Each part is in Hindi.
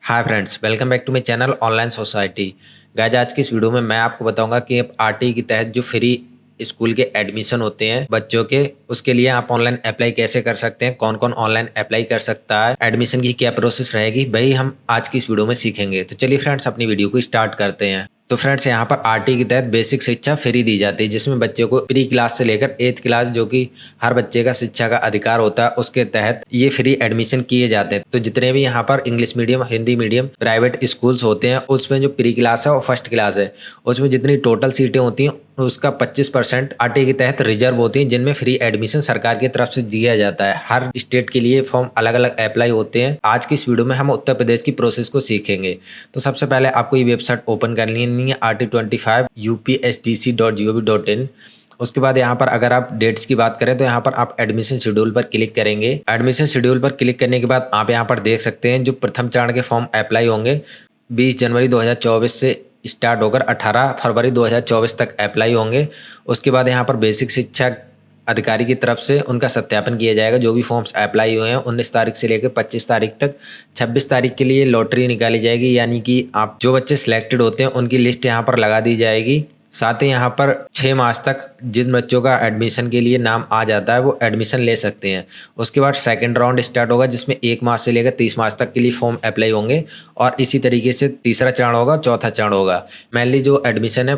Hi friends, welcome back to my channel online society. Guys, आज की इस वीडियो में मैं आपको बताऊंगा कि आप आरटी के तहत जो फ्री स्कूल के एडमिशन होते हैं बच्चों के, उसके लिए आप ऑनलाइन अप्लाई कैसे कर सकते हैं, कौन कौन ऑनलाइन अप्लाई कर सकता है, एडमिशन की क्या प्रोसेस रहेगी, वही हम आज की इस वीडियो में सीखेंगे। तो चलिए फ्रेंड्स, अपनी वीडियो को स्टार्ट करते हैं। तो फ्रेंड्स, यहाँ पर आरटी के तहत बेसिक शिक्षा फ्री दी जाती है, जिसमें बच्चे को प्री क्लास से लेकर 8th क्लास, जो कि हर बच्चे का शिक्षा का अधिकार होता है, उसके तहत ये फ्री एडमिशन किए जाते हैं। तो जितने भी यहाँ पर English medium, Hindi medium private schools होते हैं, उसमें जो प्री क्लास है और फर्स्ट क्लास है, उसमें जितनी टोटल सीटें होती हैं उसका 25% आरटी के तहत रिजर्व होती हैं, जिनमें फ्री एडमिशन सरकार की तरफ से दिया जाता है। हर स्टेट के लिए फॉर्म अलग अलग अप्लाई होते हैं। आज की इस वीडियो में हम उत्तर प्रदेश की प्रोसेस को सीखेंगे। तो सबसे पहले आपको ये वेबसाइट ओपन करनी है, RT25 upsdc.gov.in। उसके बाद यहाँ पर अगर आप डेट्स की बात करें तो यहाँ पर आप एडमिशन शेड्यूल पर क्लिक करेंगे। एडमिशन शेड्यूल पर क्लिक करने के बाद आप यहाँ पर देख सकते हैं जो प्रथम चरण के फॉर्म अप्लाई होंगे 20 जनवरी 2024 से स्टार्ट होकर 18 फरवरी 2024 तक अप्लाई होंगे। उसके बाद यहाँ पर बेसिक शिक्षा अधिकारी की तरफ से उनका सत्यापन किया जाएगा। जो भी फॉर्म्स अप्लाई हुए हैं 19 तारीख से लेकर 25 तारीख तक। 26 तारीख के लिए लॉटरी निकाली जाएगी, यानी कि आप जो बच्चे सिलेक्टेड होते हैं उनकी लिस्ट यहाँ पर लगा दी जाएगी। साथ ही यहाँ पर 6 मार्च तक जिन बच्चों का एडमिशन के लिए नाम आ जाता है वो एडमिशन ले सकते हैं। उसके बाद सेकंड राउंड स्टार्ट होगा, जिसमें 1 मार्च से लेकर 30 मार्च तक के लिए फॉर्म अप्लाई होंगे, और इसी तरीके से तीसरा चरण होगा, चौथा चरण होगा। मेनली जो एडमिशन है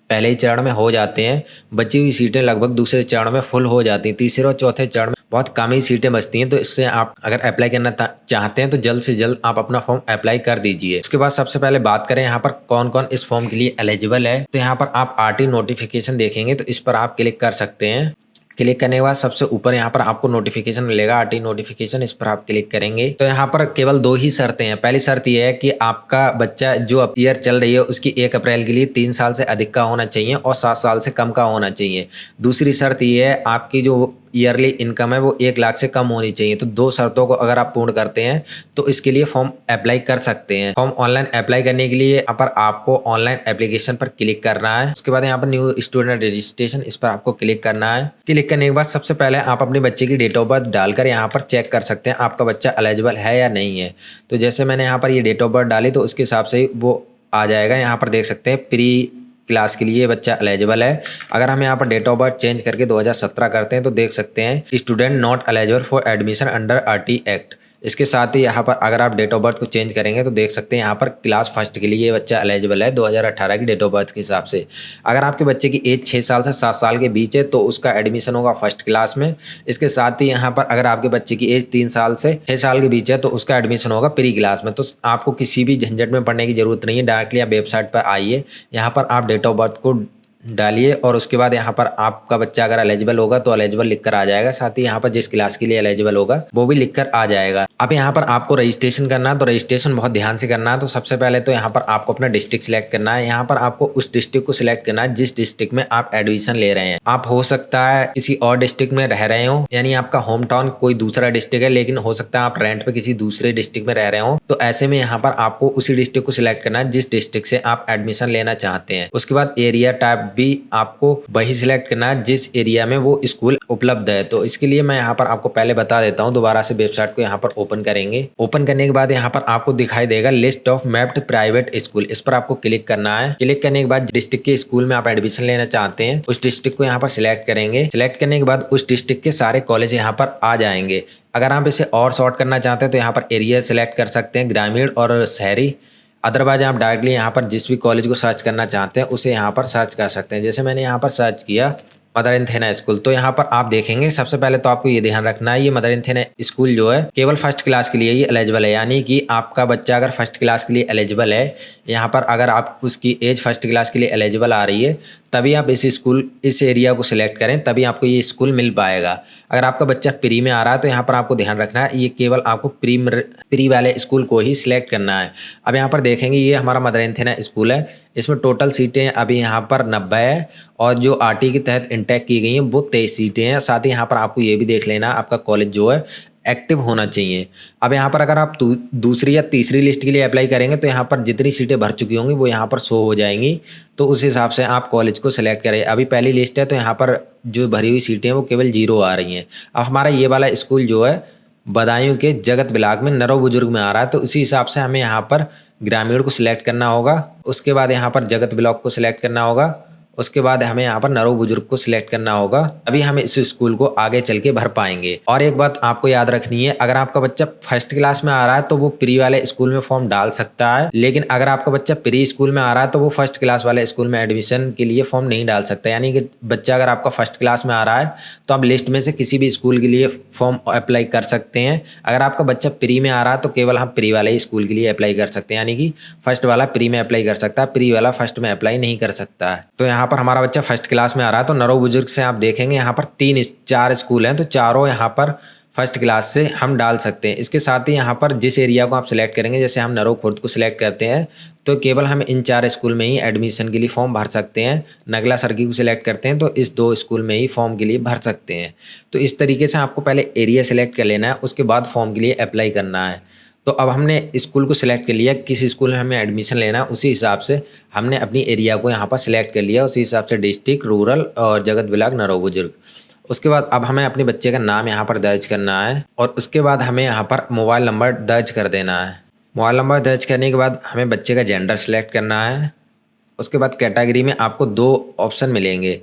पहले ही चरण में हो जाते हैं, बची हुई सीटें लगभग दूसरे चरण में फुल हो जाती हैं। तीसरे और चौथे चरण में बहुत कम ही सीटें बचती हैं। तो इससे आप अगर अप्लाई करना चाहते हैं तो जल्द से जल्द आप अपना फॉर्म अप्लाई कर दीजिए। उसके बाद सबसे पहले बात करें यहाँ पर कौन कौन इस फॉर्म के लिए एलिजिबल है, तो यहाँ पर आप आरटी नोटिफिकेशन देखेंगे, तो इस पर आप क्लिक कर सकते हैं। क्लिक करने के बाद सबसे ऊपर यहाँ पर आपको नोटिफिकेशन मिलेगा, आरटी नोटिफिकेशन, इस पर आप क्लिक करेंगे। तो यहाँ पर केवल 2 ही शर्तें हैं। पहली शर्त यह है कि आपका बच्चा जो ईयर चल रही है उसकी 1 अप्रैल के लिए 3 साल से अधिक का होना चाहिए और 7 साल से कम का होना चाहिए। दूसरी शर्त यह है आपकी जो ईयरली इनकम है वो 1 लाख से कम होनी चाहिए। तो 2 शर्तों को अगर आप पूर्ण करते हैं तो इसके लिए फॉर्म अप्लाई कर सकते हैं। फॉर्म ऑनलाइन अप्लाई करने के लिए यहाँ पर आपको ऑनलाइन एप्लीकेशन पर क्लिक करना है। उसके बाद यहाँ पर न्यू स्टूडेंट रजिस्ट्रेशन, इस पर आपको क्लिक करना है। क्लिक करने के बाद सबसे पहले आप अपने बच्चे की डेट ऑफ बर्थ डालकर यहाँ पर चेक कर सकते हैं आपका बच्चा एलिजिबल है या नहीं है। तो जैसे मैंने यहाँ पर ये डेट ऑफ बर्थ डाली तो उसके हिसाब से वो आ जाएगा। यहाँ पर देख सकते हैं प्री क्लास के लिए बच्चा एलिजिबल है। अगर हम यहाँ पर डेट ऑफ बर्थ चेंज करके 2017 करते हैं तो देख सकते हैं student not eligible for admission under RT act. इसके साथ ही यहाँ पर अगर आप डेट ऑफ बर्थ को चेंज करेंगे तो देख सकते हैं यहाँ पर क्लास फर्स्ट के लिए ये बच्चा एलिजिबल है 2018 की डेट ऑफ बर्थ के हिसाब से। अगर आपके बच्चे की एज 6 साल से 7 साल के बीच है तो उसका एडमिशन होगा फर्स्ट क्लास में। इसके साथ ही यहाँ पर अगर आपके बच्चे की एज 3 साल से 6 साल के बीच है तो उसका एडमिशन होगा प्री क्लास में। तो आपको किसी भी झंझट में पढ़ने की जरूरत नहीं है, डायरेक्टली आप वेबसाइट पर आइए, यहाँ पर आप डेट ऑफ बर्थ को डालिए और उसके बाद यहाँ पर आपका बच्चा अगर एलिजिबल होगा तो एलिजिबल लिखकर आ जाएगा। साथ ही यहाँ पर जिस क्लास के लिए एलिजिबल होगा वो भी लिखकर आ जाएगा। अब यहाँ पर आपको रजिस्ट्रेशन करना है, तो रजिस्ट्रेशन बहुत ध्यान से करना है। तो सबसे पहले तो यहाँ पर आपको अपना डिस्ट्रिक्ट सिलेक्ट करना है। यहाँ पर आपको उस डिस्ट्रिक्ट को सिलेक्ट करना है जिस डिस्ट्रिक्ट में आप एडमिशन ले रहे हैं। आप हो सकता है किसी और डिस्ट्रिक्ट में रह रहे हो, यानी आपका होम टाउन कोई दूसरा डिस्ट्रिक्ट है, लेकिन हो सकता है आप रेंट पे किसी दूसरे डिस्ट्रिक्ट में रह रहे हो। तो ऐसे में यहाँ पर आपको उसी डिस्ट्रिक्ट को सिलेक्ट करना है जिस डिस्ट्रिक्ट से आप एडमिशन लेना चाहते हैं। उसके बाद एरिया टाइप भी आपको वही सिलेक्ट करना है जिस एरिया में वो स्कूल उपलब्ध है। तो इसके लिए मैं यहाँ पर आपको पहले बता देता हूँ। दोबारा से वेबसाइट को यहाँ पर ओपन करेंगे। ओपन करने के बाद यहाँ पर आपको दिखाई देगा list of mapped private school, इस पर आपको क्लिक करना है। क्लिक करने के बाद डिस्ट्रिक्ट के स्कूल में आप एडमिशन लेना चाहते हैं उस डिस्ट्रिक्ट को यहाँ पर सिलेक्ट करेंगे। सिलेक्ट करने के बाद उस डिस्ट्रिक्ट के सारे कॉलेज यहाँ पर आ जाएंगे। अगर आप इसे और शॉर्ट करना चाहते हैं तो यहाँ पर एरिया सिलेक्ट कर सकते हैं, ग्रामीण और शहरी। अदरवाइज आप डायरेक्टली यहाँ पर जिस भी कॉलेज को सर्च करना चाहते हैं उसे यहाँ पर सर्च कर सकते हैं। जैसे मैंने यहाँ पर सर्च किया मदर इन थेना स्कूल, तो यहाँ पर आप देखेंगे सबसे पहले तो आपको ये ध्यान रखना है ये मदर इन थेना स्कूल जो है केवल फर्स्ट क्लास के लिए ही एलिजिबल है। यानी कि आपका बच्चा अगर फर्स्ट क्लास के लिए एलिजिबल है, यहाँ पर अगर आप उसकी एज फर्स्ट क्लास के लिए एलिजिबल आ रही है तभी आप इस एरिया को सिलेक्ट करें, तभी आपको ये स्कूल मिल पाएगा। अगर आपका बच्चा प्री में आ रहा है तो यहाँ पर आपको ध्यान रखना है ये केवल आपको प्री वाले स्कूल को ही सिलेक्ट करना है। अब यहाँ पर देखेंगे ये हमारा मदर इन थेना स्कूल है, इसमें टोटल सीटें अभी यहाँ पर 90 है और जो आरटी के तहत इंटेक की गई हैं वो 23 सीटें हैं। साथ ही यहाँ पर आपको ये भी देख लेना आपका कॉलेज जो है एक्टिव होना चाहिए। अब यहाँ पर अगर आप दूसरी या तीसरी लिस्ट के लिए अप्लाई करेंगे तो यहाँ पर जितनी सीटें भर चुकी होंगी वो यहाँ पर शो हो जाएंगी। तो उस हिसाब से आप कॉलेज को सिलेक्ट करें। अभी पहली लिस्ट है तो यहाँ पर जो भरी हुई सीटें हैं वो केवल 0 आ रही हैं। अब हमारा ये वाला स्कूल जो है बदायूं के जगत बिलाग में नरो बुजुर्ग में आ रहा है, तो उसी हिसाब से हमें यहाँ पर ग्रामीण को सिलेक्ट करना होगा। उसके बाद यहाँ पर जगत ब्लॉक को सिलेक्ट करना होगा। उसके बाद हमें यहाँ पर नरो बुजुर्ग को सिलेक्ट करना होगा। अभी हम इस स्कूल को आगे चल के भर पाएंगे। और एक बात आपको याद रखनी है, अगर आपका बच्चा फर्स्ट क्लास में आ रहा है तो वो प्री वाले स्कूल में फॉर्म डाल सकता है, लेकिन अगर आपका बच्चा प्री स्कूल में आ रहा है तो वो फर्स्ट क्लास वाले स्कूल में एडमिशन के लिए फॉर्म नहीं डाल सकता। यानी कि बच्चा अगर आपका फर्स्ट क्लास में आ रहा है तो आप लिस्ट में से किसी भी स्कूल के लिए फॉर्म अप्लाई कर सकते हैं। अगर आपका बच्चा प्री में आ रहा है तो केवल हम प्री वाले ही स्कूल के लिए अप्लाई कर सकते हैं, यानी कि फर्स्ट वाला प्री में अप्लाई कर सकता है, प्री वाला फर्स्ट में अप्लाई नहीं कर सकता है। तो यहाँ पर हमारा बच्चा फर्स्ट क्लास में आ रहा है तो नरो बुजुर्ग से आप देखेंगे यहाँ पर 4 स्कूल हैं, तो चारों यहाँ पर फर्स्ट क्लास से हम डाल सकते हैं। इसके साथ ही यहाँ पर जिस एरिया को आप सिलेक्ट करेंगे, जैसे हम नरो खुर्द को सिलेक्ट करते हैं तो केवल हम इन 4 स्कूल में ही एडमिशन के लिए फॉर्म भर सकते हैं। नगला सरकी को सिलेक्ट करते हैं तो इस 2 स्कूल में ही फॉर्म के लिए भर सकते हैं। तो इस तरीके से आपको पहले एरिया सिलेक्ट कर लेना है, उसके बाद फॉर्म के लिए अप्लाई करना है। तो अब हमने स्कूल को सिलेक्ट कर लिया, किस स्कूल में हमें एडमिशन लेना है, उसी हिसाब से हमने अपनी एरिया को यहाँ पर सिलेक्ट कर लिया, उसी हिसाब से डिस्ट्रिक्ट, रूरल और जगत बिलाग, नरो बुजुर्ग। उसके बाद अब हमें अपने बच्चे का नाम यहाँ पर दर्ज करना है और उसके बाद हमें यहाँ पर मोबाइल नंबर दर्ज कर देना है। मोबाइल नंबर दर्ज करने के बाद हमें बच्चे का जेंडर सेलेक्ट करना है। उसके बाद कैटेगरी में आपको 2 ऑप्शन मिलेंगे।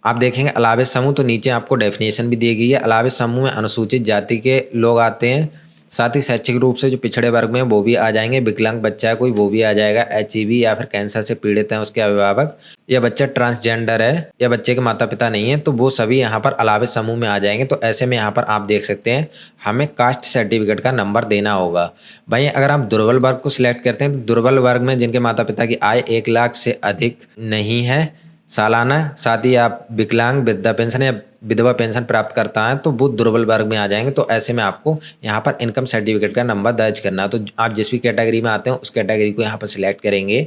आप देखेंगे अलावे समूह, तो नीचे आपको डेफिनेशन भी दी गई है। अलावे समूह में अनुसूचित जाति के लोग आते हैं, साथ ही शैक्षिक रूप से जो पिछड़े वर्ग में वो भी आ जाएंगे। विकलांग बच्चा है कोई वो भी आ जाएगा। HIV या फिर कैंसर से पीड़ित हैं उसके अभिभावक, या बच्चा ट्रांसजेंडर है, या बच्चे के माता पिता नहीं है, तो वो सभी यहाँ पर अलावे समूह में आ जाएंगे। तो ऐसे में यहाँ पर आप देख सकते हैं हमें कास्ट सर्टिफिकेट का नंबर देना होगा। भाई अगर आप दुर्बल वर्ग को सिलेक्ट करते हैं तो दुर्बल वर्ग में जिनके माता पिता की आय 1 लाख से अधिक नहीं है सालाना, साथ ही आप विकलांग, वृद्धा पेंशन या विधवा पेंशन प्राप्त करता है तो वो दुर्बल वर्ग में आ जाएंगे। तो ऐसे में आपको यहाँ पर इनकम सर्टिफिकेट का नंबर दर्ज करना है। तो आप जिस भी कैटेगरी में आते हैं उस कैटेगरी को यहाँ पर सिलेक्ट करेंगे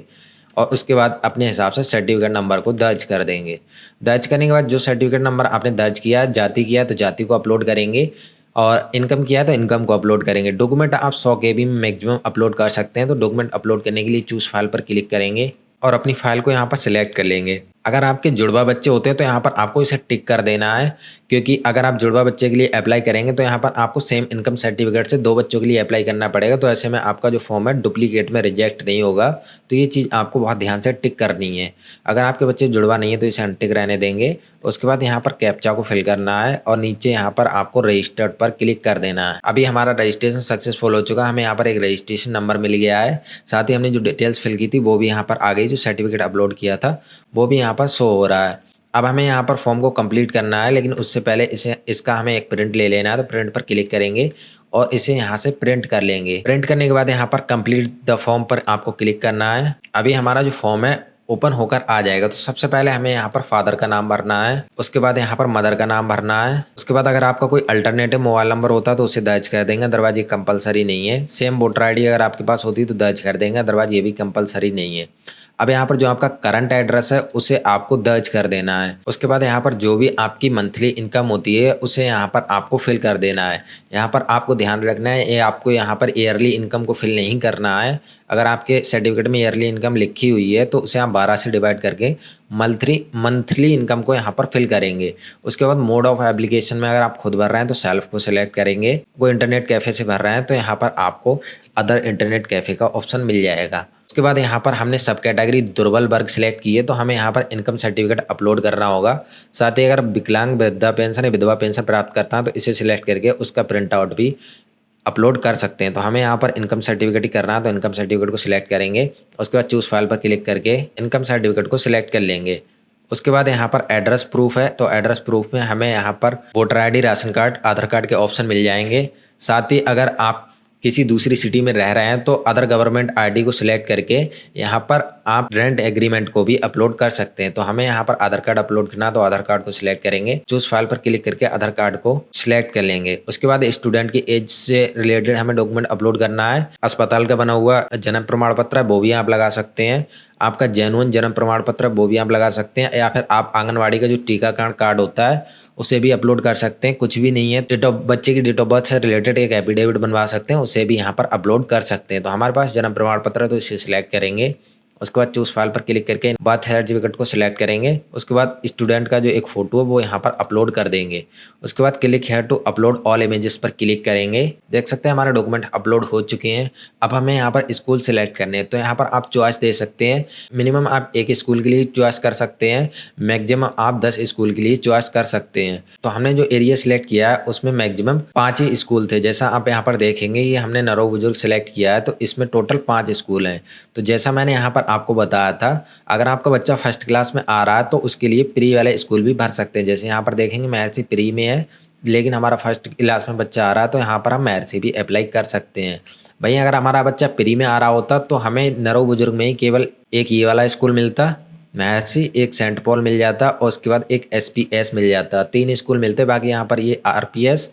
और उसके बाद अपने हिसाब से सर्टिफिकेट नंबर को दर्ज कर देंगे। दर्ज करने के बाद जो सर्टिफिकेट नंबर आपने दर्ज किया, जाति किया तो जाति को अपलोड करेंगे और इनकम किया तो इनकम को अपलोड करेंगे। डॉक्यूमेंट आप 100 KB में मैक्सिमम अपलोड कर सकते हैं। तो डॉक्यूमेंट अपलोड करने के लिए चूज फाइल पर क्लिक करेंगे और अपनी फाइल को यहाँ पर सिलेक्ट कर लेंगे। अगर आपके जुड़वा बच्चे होते हैं तो यहाँ पर आपको इसे टिक कर देना है, क्योंकि अगर आप जुड़वा बच्चे के लिए अप्लाई करेंगे तो यहाँ पर आपको सेम इनकम सर्टिफिकेट से 2 बच्चों के लिए अप्लाई करना पड़ेगा। तो ऐसे में आपका जो फॉर्म है डुप्लीकेट में रिजेक्ट नहीं होगा। तो ये चीज़ आपको बहुत ध्यान से टिक करनी है। अगर आपके बच्चे जुड़वा नहीं है तो इसे अनटिक रहने देंगे। उसके बाद यहाँ पर कैप्चा को फिल करना है और नीचे यहाँ पर आपको रजिस्टर्ड पर क्लिक कर देना है। अभी हमारा रजिस्ट्रेशन सक्सेसफुल हो चुका है, हमें यहाँ पर एक रजिस्ट्रेशन नंबर मिल गया है। साथ ही हमने जो डिटेल्स फिल की थी वो भी यहाँ पर आ गई, जो सर्टिफिकेट अपलोड किया था वो भी यहाँ पर शो हो रहा है। अब हमें यहाँ पर फॉर्म को कंप्लीट करना है, लेकिन उससे पहले इसका हमें एक प्रिंट ले लेना है। तो प्रिंट पर क्लिक करेंगे और इसे यहाँ से प्रिंट कर लेंगे। प्रिंट करने के बाद यहाँ पर कंप्लीट द फॉर्म पर आपको क्लिक करना है। अभी हमारा जो फॉर्म है ओपन होकर आ जाएगा। तो सबसे पहले हमें यहाँ पर फादर का नाम भरना है, उसके बाद यहाँ पर मदर का नाम भरना है। उसके बाद अगर आपका कोई अल्टरनेटिव मोबाइल नंबर होता तो उसे दर्ज कर देंगे, अदरवाइज ये कंपलसरी नहीं है। सेम वोटर ID अगर आपके पास होती तो दर्ज कर देंगे, अदरवाइज ये भी कंपलसरी नहीं है। अब यहाँ पर जो आपका करंट एड्रेस है उसे आपको दर्ज कर देना है। उसके बाद यहाँ पर जो भी आपकी मंथली इनकम होती है उसे यहाँ पर आपको फिल कर देना है। यहाँ पर आपको ध्यान रखना है, ये आपको यहाँ पर ईयरली इनकम को फिल नहीं करना है। अगर आपके सर्टिफिकेट में ईयरली इनकम लिखी हुई है तो उसे आप 12 से डिवाइड करके मंथली इनकम को यहाँ पर फिल करेंगे। उसके बाद मोड ऑफ एप्लीकेशन में अगर आप खुद भर रहे हैं तो सेल्फ को सिलेक्ट करेंगे। कोई इंटरनेट कैफ़े से भर रहे हैं तो यहाँ पर आपको अदर इंटरनेट कैफ़े का ऑप्शन मिल जाएगा। उसके बाद यहाँ पर हमने सब कैटेगरी दुर्बल वर्ग सिलेक्ट की है तो हमें यहाँ पर इनकम सर्टिफिकेट अपलोड करना होगा। साथ ही अगर विकलांग, वृद्धा पेंशन या विधवा पेंशन प्राप्त करता है तो इसे सिलेक्ट करके उसका प्रिंट आउट भी अपलोड कर सकते हैं। तो हमें यहाँ पर इनकम सर्टिफिकेट ही करना है तो इनकम सर्टिफिकेट को सिलेक्ट करेंगे। उसके बाद चूज फाइल पर क्लिक करके इनकम सर्टिफिकेट को सिलेक्ट कर लेंगे। उसके बाद यहाँ पर एड्रेस प्रूफ है तो एड्रेस प्रूफ में हमें यहाँ पर वोटर ID, राशन कार्ड, आधार कार्ड के ऑप्शन मिल जाएंगे। साथ ही अगर आप किसी दूसरी सिटी में रह रहे हैं तो अदर गवर्नमेंट ID को सिलेक्ट करके यहाँ पर आप रेंट एग्रीमेंट को भी अपलोड कर सकते हैं। तो हमें यहाँ पर आधार कार्ड अपलोड करना तो आधार कार्ड को सिलेक्ट करेंगे। चूज फाइल पर क्लिक करके आधार कार्ड को सिलेक्ट कर लेंगे। उसके बाद स्टूडेंट की एज से रिलेटेड हमें डॉक्यूमेंट अपलोड करना है। अस्पताल का बना हुआ जन्म प्रमाण पत्र है वो भी आप लगा सकते हैं। आपका जेन्युइन जन्म प्रमाण पत्र वो भी आप लगा सकते हैं, या फिर आप आंगनवाड़ी का जो टीकाकरण कार्ड होता है उसे भी अपलोड कर सकते हैं। कुछ भी नहीं है, बच्चे की डेट ऑफ बर्थ से रिलेटेड एक एफिडेविट बनवा सकते हैं, उसे भी यहाँ पर अपलोड कर सकते हैं। तो हमारे पास जन्म प्रमाण पत्र है तो इसे सिलेक्ट करेंगे। उसके बाद चूज फाइल पर क्लिक करके बर्थ सर्टिफिकेट को सिलेक्ट करेंगे। उसके बाद स्टूडेंट का जो एक फ़ोटो है वो यहाँ पर अपलोड कर देंगे। उसके बाद click here to upload all images पर क्लिक करेंगे। देख सकते हैं हमारे डॉक्यूमेंट अपलोड हो चुके हैं। अब हमें यहाँ पर स्कूल सिलेक्ट करने हैं, तो यहाँ पर आप चॉइस दे सकते हैं। मिनिमम आप 1 स्कूल के लिए चॉइस कर सकते हैं, मैक्सिमम आप 10 स्कूल के लिए चॉइस कर सकते हैं। तो हमने जो एरिया सिलेक्ट किया है उसमें मैक्सिमम 5 ही स्कूल थे। जैसा आप यहाँ पर देखेंगे ये हमने नरो बुजुर्ग सिलेक्ट किया है, तो इसमें टोटल 5 स्कूल हैं। तो जैसा मैंने यहाँ पर आपको बताया था, अगर आपका बच्चा फर्स्ट क्लास में आ रहा है तो उसके लिए प्री वाले स्कूल भी भर सकते हैं। जैसे यहाँ पर देखेंगे महर्षि प्री में है, लेकिन हमारा फर्स्ट क्लास में बच्चा आ रहा है तो यहाँ पर हम महर्षि भी अप्लाई कर सकते हैं। भाई अगर हमारा बच्चा प्री में आ रहा होता तो हमें नरो बुजुर्ग में ही केवल एक ये वाला स्कूल मिलता, महर्षि, एक सेंट पॉल मिल जाता और उसके बाद एक SPS मिल जाता। 3 स्कूल मिलते। बाकी यहाँ पर ये RPS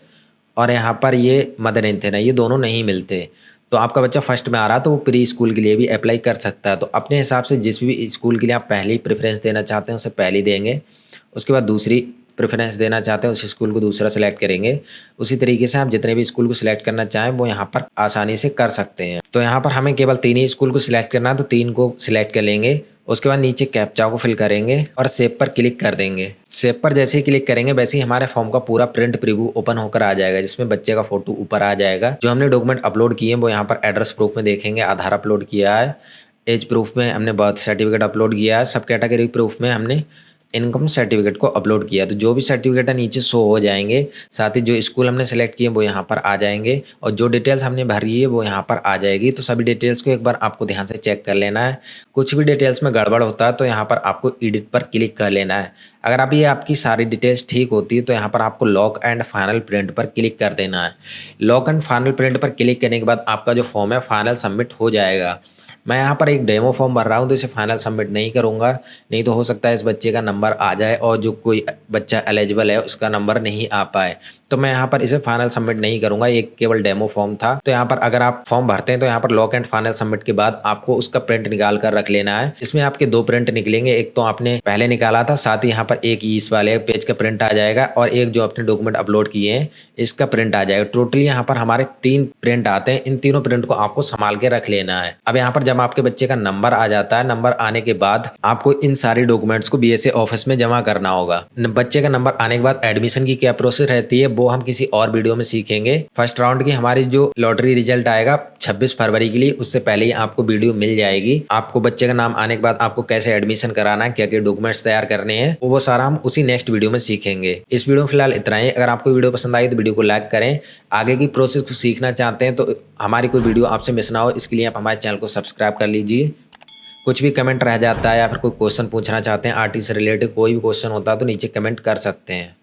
और यहाँ पर ये मदर इंतेना, ये दोनों नहीं मिलते। तो आपका बच्चा फर्स्ट में आ रहा है तो वो प्री स्कूल के लिए भी अप्लाई कर सकता है। तो अपने हिसाब से जिस भी स्कूल के लिए आप पहली प्रेफरेंस देना चाहते हैं उसे पहली देंगे। उसके बाद दूसरी प्रेफरेंस देना चाहते हैं उस स्कूल को दूसरा सेलेक्ट करेंगे। उसी तरीके से आप जितने भी स्कूल को सिलेक्ट करना चाहें वो यहाँ पर आसानी से कर सकते हैं। तो यहाँ पर हमें केवल 3 ही स्कूल को सिलेक्ट करना है, तो 3 को सिलेक्ट कर लेंगे। उसके बाद नीचे कैप्चा को फिल करेंगे और सेव पर क्लिक कर देंगे। सेव पर जैसे ही क्लिक करेंगे वैसे ही हमारे फॉर्म का पूरा प्रिंट प्रीव्यू ओपन होकर आ जाएगा, जिसमें बच्चे का फोटो ऊपर आ जाएगा। जो हमने डॉक्यूमेंट अपलोड किए हैं वो यहाँ पर एड्रेस प्रूफ में देखेंगे, आधार अपलोड किया है, एज प्रूफ में हमने बर्थ सर्टिफिकेट अपलोड किया है, सब कैटेगरी प्रूफ में हमने इनकम सर्टिफिकेट को अपलोड किया। तो जो भी सर्टिफिकेट है नीचे शो हो जाएंगे। साथ ही जो स्कूल हमने सेलेक्ट किए वो यहाँ पर आ जाएंगे और जो डिटेल्स हमने भरी है वो यहाँ पर आ जाएगी। तो सभी डिटेल्स को एक बार आपको ध्यान से चेक कर लेना है। कुछ भी डिटेल्स में गड़बड़ होता है तो यहाँ पर आपको एडिट पर क्लिक कर लेना है। अगर अभी आपकी सारी डिटेल्स ठीक होती है तो यहाँ पर आपको लॉक एंड फाइनल प्रिंट पर क्लिक कर देना है। लॉक एंड फाइनल प्रिंट पर क्लिक करने के बाद आपका जो फॉर्म है फाइनल सबमिट हो जाएगा। मैं यहाँ पर एक डेमो फॉर्म भर रहा हूँ तो इसे फाइनल सबमिट नहीं करूँगा, नहीं तो हो सकता है इस बच्चे का नंबर आ जाए और जो कोई बच्चा एलिजिबल है उसका नंबर नहीं आ पाए। तो मैं यहाँ पर इसे फाइनल सबमिट नहीं करूँगा, ये केवल डेमो फॉर्म था। तो यहाँ पर अगर आप फॉर्म भरते हैं तो यहाँ पर लॉक एंड फाइनल सबमिट के बाद आपको उसका प्रिंट निकाल कर रख लेना है। इसमें आपके 2 प्रिंट निकलेंगे, एक तो आपने पहले निकाला था, साथ ही यहाँ पर एक इस वाले पेज का प्रिंट आ जाएगा और एक जो अपने डॉक्यूमेंट अपलोड किए हैं इसका प्रिंट आ जाएगा। टोटली यहाँ पर हमारे 3 प्रिंट आते हैं। इन तीनों प्रिंट को आपको संभाल के रख लेना है। अब यहाँ पर जब आपके बच्चे का नंबर आ जाता है, नंबर आने के बाद आपको इन सारी डॉक्यूमेंट्स को BSA ऑफिस में जमा करना होगा। बच्चे का नंबर आने के बाद एडमिशन की क्या प्रोसेस रहती है वो हम किसी और वीडियो में सीखेंगे। फर्स्ट राउंड की हमारी जो लॉटरी रिजल्ट आएगा 26 फरवरी के लिए, उससे पहले ही आपको वीडियो मिल जाएगी। आपको बच्चे का नाम आने के बाद आपको कैसे एडमिशन कराना है, क्या क्या डॉक्यूमेंट्स तैयार करने हैं, वो सारा हम उसी नेक्स्ट वीडियो में सीखेंगे। इस वीडियो में फिलहाल इतना ही। अगर आपको वीडियो पसंद आई तो वीडियो को लाइक करें। आगे की प्रोसेस को सीखना चाहते हैं तो हमारी कोई वीडियो आपसे मिस ना हो इसके लिए आप हमारे चैनल को सब्सक्राइब कर लीजिए। कुछ भी कमेंट रह जाता है या फिर कोई क्वेश्चन पूछना चाहते हैं RT से रिलेटेड, कोई भी क्वेश्चन होता है तो नीचे कमेंट कर सकते हैं।